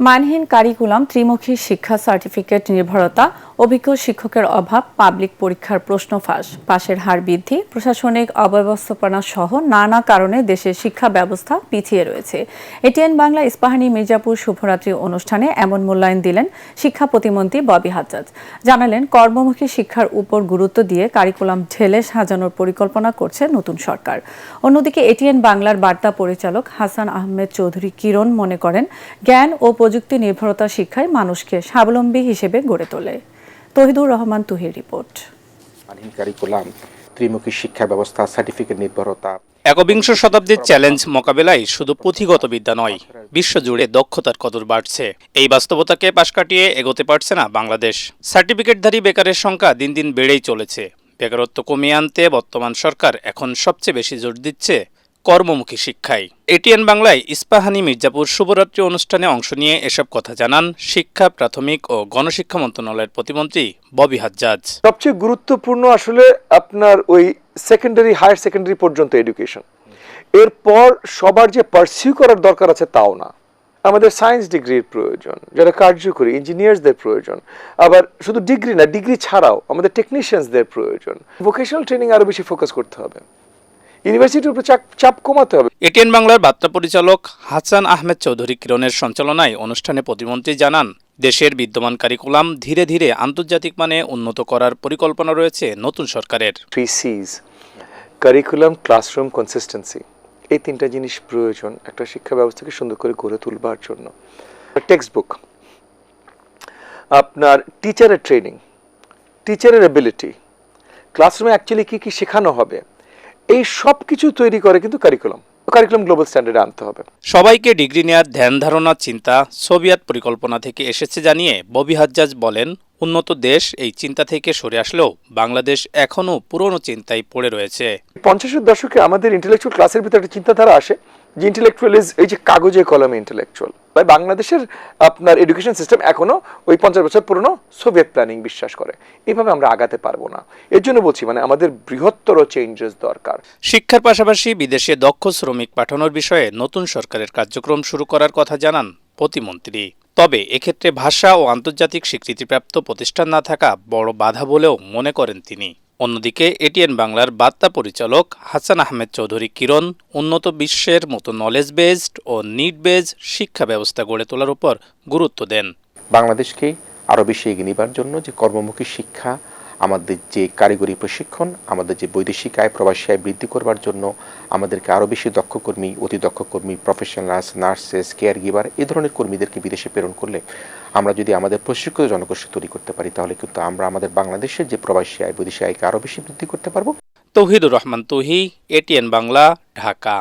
মানহীন কারিকুলাম, ত্রিমুখী শিক্ষা সার্টিফিকেট নির্ভরতা, অভিজ্ঞ শিক্ষকের অভাব, পাবলিক পরীক্ষার প্রশ্ন ফাঁস, পাশের হার বৃদ্ধি, প্রশাসনিক অব্যবস্থাপনা সহ নানা কারণে দেশের শিক্ষা ব্যবস্থা পিছিয়ে রয়েছে। এটিএন বাংলা ইস্পাহানী মির্জাপুর শুভরাত্রি অনুষ্ঠানে এমন মূল্যায়ন দিলেন শিক্ষা প্রতিমন্ত্রী ববি হাজ্জাজ। জানালেন, কর্মমুখী শিক্ষার উপর গুরুত্ব দিয়ে কারিকুলাম ঢেলে সাজানোর পরিকল্পনা করছে নতুন সরকার। অন্যদিকে এটিএন বাংলার বার্তা পরিচালক হাসান আহমেদ চৌধুরী কিরণ মনে করেন, জ্ঞান ও প্রযুক্তি নির্ভরতা শিক্ষায় মানুষকে স্বাবলম্বী হিসেবে গড়ে তোলে। তহিদুর রহমান তুহির রিপোর্ট। কারিকুলাম, ত্রিমুখী শিক্ষা ব্যবস্থা, সার্টিফিকেট নির্ভরতা। একবিংশ শতাব্দীর চ্যালেঞ্জ মোকাবেলায় শুধু পুঁথিগত বিদ্যা নয়, বিশ্বজুড়ে দক্ষতার কদর বাড়ছে। এই বাস্তবতাকে পাশ কাটিয়ে এগোতে পারছে না বাংলাদেশ। সার্টিফিকেটধারী বেকারের সংখ্যা দিন দিন বেড়েই চলেছে। বেকারত্ব কমিয়ে আনতে বর্তমান সরকার এখন সবচেয়ে বেশি জোর দিচ্ছে কর্মমুখী শিক্ষায়। এটিএন বাংলায় ইস্পাহানী মির্জাপুর শুভরাত্রি অনুষ্ঠানে অংশ নিয়ে এসব কথা জানান শিক্ষা, প্রাথমিক ও গণশিক্ষা মন্ত্রণালয়ের প্রতিমন্ত্রী ববি হাজ্জাজ। সবচেয়ে গুরুত্বপূর্ণ আসলে আপনার ওই সেকেন্ডারি, হায়ার সেকেন্ডারি পর্যন্ত এডুকেশন। এরপর সবার যে পারসিউ করার দরকার আছে তাও না। আমাদের সায়েন্স ডিগ্রির প্রয়োজন, যারা কার্যকরী ইঞ্জিনিয়ার্সদের প্রয়োজন। আবার শুধু ডিগ্রি না, ডিগ্রি ছাড়াও আমাদের টেকনিশিয়ানসদের প্রয়োজন। ভোকেশনাল ট্রেনিং আরো বেশি ফোকাস করতে হবে, ইউনিভার্সিটির উপর চাপ কমাতে হবে। এটিএন বাংলার বার্তা পরিচালক হাসান আহমেদ চৌধুরী কিরণের সঞ্চালনায় অনুষ্ঠানে প্রতিমন্ত্রী জানান, দেশের বিদ্যমান কারিকুলাম ধীরে ধীরে আন্তর্জাতিক মানে উন্নত করার পরিকল্পনা রয়েছে নতুন সরকারের। 3C's কারিকুলাম, ক্লাসরুম, কনসিস্টেন্সি, এই তিনটা জিনিস প্রয়োজন একটা শিক্ষা ব্যবস্থাকে সুন্দর করে গড়ে তুলবার জন্য। টেক্সট বুক, আপনার টিচারের ট্রেনিং, টিচারের এবিলিটি, ক্লাসরুমে অ্যাকচুয়ালি কি কি শেখানো হবে, এই সব কিছু তৈরি করে কিন্তু কারিকুলাম গ্লোবাল স্ট্যান্ডার্ডে আনতে হবে। সবাইকে ডিগ্রি নেওয়ার ধ্যান ধারণার চিন্তা সোভিয়েত পরিকল্পনা থেকে এসেছে জানিয়ে ববি হাজ্জাজ বলেন, উন্নত দেশ এই চিন্তা থেকে সরে আসলেও বাংলাদেশ এখনও পুরনো চিন্তায় পড়ে রয়েছে। 50-এর দশকে আমাদের ইন্টেলেকচুয়াল ক্লাসের ভিতরে একটা চিন্তাধারা আসে যে ইন্টেলেকচুয়াল ইজ এই যে কাগজে কলমে ইন্টেলেকচুয়াল। তাই বাংলাদেশের আপনার এডুকেশন সিস্টেম এখনো ওই 50 বছর পুরনো সোভিয়েত প্ল্যানিং বিশ্বাস করে। এইভাবে আমরা আগাতে পারবো না। এর জন্য বলছি আমাদের বৃহত্তর চেঞ্জেস দরকার। শিক্ষার পাশাপাশি বিদেশে দক্ষ শ্রমিক পাঠানোর বিষয়ে নতুন সরকারের কার্যক্রম শুরু করার কথা জানান প্রতিমন্ত্রী। তবে এক্ষেত্রে ভাষা ও আন্তর্জাতিক স্বীকৃতিপ্রাপ্ত প্রতিষ্ঠান না থাকা বড় বাধা বলেও মনে করেন তিনি। অন্যদিকে এটিএন বাংলার বার্তা পরিচালক হাসান আহমেদ চৌধুরী কিরণ উন্নত বিশ্বের মতো নলেজ বেসড ও নিড বেসড শিক্ষা ব্যবস্থা গড়ে তোলার উপর গুরুত্ব দেন। বাংলাদেশকে আরো বেশি এগিয়ে নেবার জন্য যে কর্মমুখী শিক্ষা, আমাদের যে কারিগরি প্রশিক্ষণ, আমাদের যে বৈদেশিক আয়, প্রবাসী আয় বৃদ্ধি করবার জন্য আমাদেরকে আরো বেশি দক্ষ কর্মী, অতি দক্ষ কর্মী, প্রফেশনালস, নার্সেস, কেয়ার গিভার এই ধরনের কর্মীদেরকে বিদেশে প্রেরণ করলে আমরা যদি আমাদের প্রশিক্ষিত জনগোষ্ঠী তৈরি করতে পারি তাহলে কিন্তু আমরা আমাদের বাংলাদেশের যে প্রবাসী আয়, বৈদেশিক আয়কে আরো বেশি বৃদ্ধি করতে পারবো। তৌহিদুর রহমান তুহি, এটিএন বাংলা, ঢাকা।